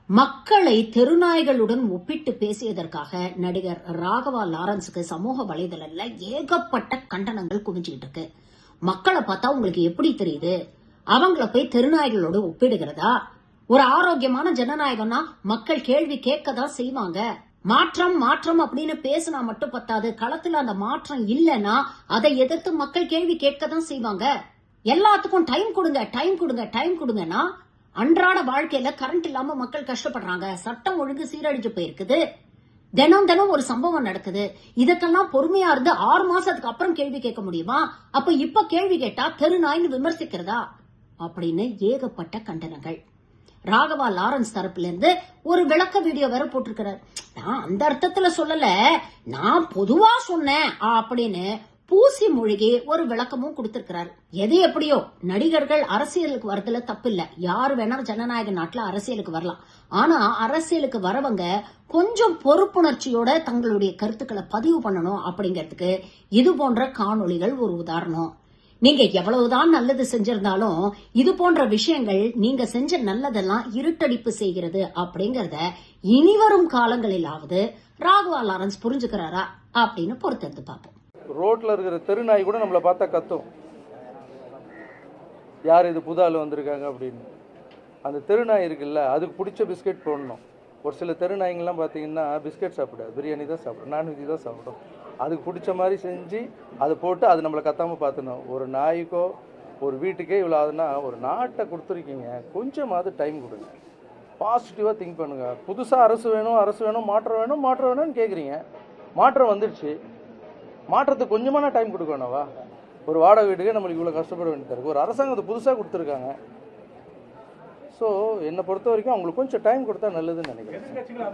மக்களை தெருநாய்களுடன் ஒப்பிட்டு பேசியதற்காக நடிகர் ராகவா லாரன்ஸுக்கு சமூக வலைதளத்துல ஏகப்பட்ட கண்டனங்கள் குவிஞ்சுக்கிட்டு இருக்கு. மக்களை பார்த்தா உங்களுக்கு எப்படி தெரியுது? அவங்கள போய் தெருநாய்களோடு ஒப்பிடுகிறதா? ஒரு ஆரோக்கியமான ஜனநாயகம்னா மக்கள் கேள்வி கேட்கதான் செய்வாங்க. மாற்றம் மாற்றம் அப்படின்னு பேசினா மட்டும் பத்தாது. களத்துல அந்த மாற்றம் இல்லைன்னா அதை எதிர்த்து மக்கள் கேள்வி கேட்கதான் செய்வாங்க. எல்லாத்துக்கும் டைம் கொடுங்க டைம் கொடுங்க டைம் கொடுங்கன்னா அன்றாட வாழ்க்கையில கரண்ட் இல்லாம மக்கள் கஷ்டப்படுறாங்க. சட்டம் ஒழுங்கு சீரழிஞ்சு போயிருக்குது. தினம் தினம் ஒரு சம்பவம் நடக்குது. இதுக்கெல்லாம் பொறுமையா இருந்து 6 மாசத்துக்கு அப்புறம் கேள்வி கேட்க முடியுமா? அப்ப இப்ப கேள்வி கேட்டா தெருநாய்னு விமர்சிக்கிறதா அப்படின்னு ஏகப்பட்ட கண்டனங்கள். ராகவா லாரன்ஸ் தரப்புல இருந்து ஒரு விளக்க வீடியோ வேற போட்டிருக்கிறார். நான் அந்த அர்த்தத்துல சொல்லல, நான் பொதுவா சொன்னேன் அப்படின்னு பூசி மொழிகி ஒரு விளக்கமும் கொடுத்திருக்கிறார். எது எப்படியோ நடிகர்கள் அரசியலுக்கு வரதுல தப்பு இல்ல. யாரு வேணா ஜனநாயக நாட்டுல அரசியலுக்கு வரலாம். ஆனா அரசியலுக்கு வரவங்க கொஞ்சம் பொறுப்புணர்ச்சியோட தங்களுடைய கருத்துக்களை பதிவு பண்ணணும் அப்படிங்கிறதுக்கு இது போன்ற காணொளிகள் ஒரு உதாரணம். நீங்க எவ்வளவுதான் நல்லது செஞ்சிருந்தாலும் இது போன்ற விஷயங்கள் நீங்க செஞ்ச நல்லதெல்லாம் இருட்டடிப்பு செய்கிறது அப்படிங்கறத இனிவரும் காலங்களிலாவது ராகவா லாரன்ஸ் புரிஞ்சுக்கிறாரா அப்படின்னு பொறுத்திருந்து பார்ப்போம். ரோட்ல இருக்கிற தெருநாய் கூட நம்மளை பார்த்தா கத்தும், யார் இது புது ஆள் வந்திருக்காங்க அப்படின்னு. அந்த தெருநாய் இருக்குல்ல, அதுக்கு பிடிச்ச பிஸ்கெட் போடணும். ஒரு சில தெருநாய்ங்கெல்லாம் பார்த்தீங்கன்னா பிஸ்கெட் சாப்பிடாது, பிரியாணி தான் சாப்பிடும், நான்வெஜ் தான் சாப்பிடும். அதுக்கு பிடிச்ச மாதிரி செஞ்சு அதை போட்டு அது நம்மளை கத்தாமல் பார்த்துணும். ஒரு நாய்க்கோ ஒரு வீட்டுக்கே இவ்வளோ ஆகுதுன்னா ஒரு நாட்டை கொடுத்துருக்கீங்க, கொஞ்சமாவது டைம் கொடுங்க, பாசிட்டிவாக திங்க் பண்ணுங்கள். புதுசாக அரசு வேணும் அரசு வேணும் மாற்றம் வேணும் மாற்றம் வேணும்னு கேட்குறீங்க. மாற்றம் வந்துடுச்சு, மாற்றத்துக்கு கொஞ்சமான டைம் கொடுக்கணும்வா? ஒரு வாடகை வீட்டுக்கே நம்மளுக்கு இவ்வளோ கஷ்டப்பட வேண்டியது இருக்குது. ஒரு அரசாங்கத்தை புதுசாக கொடுத்துருக்காங்க. ஸோ என்னை பொறுத்த வரைக்கும் அவங்களுக்கு கொஞ்சம் டைம் கொடுத்தா நல்லதுன்னு நினைக்கிறேன்.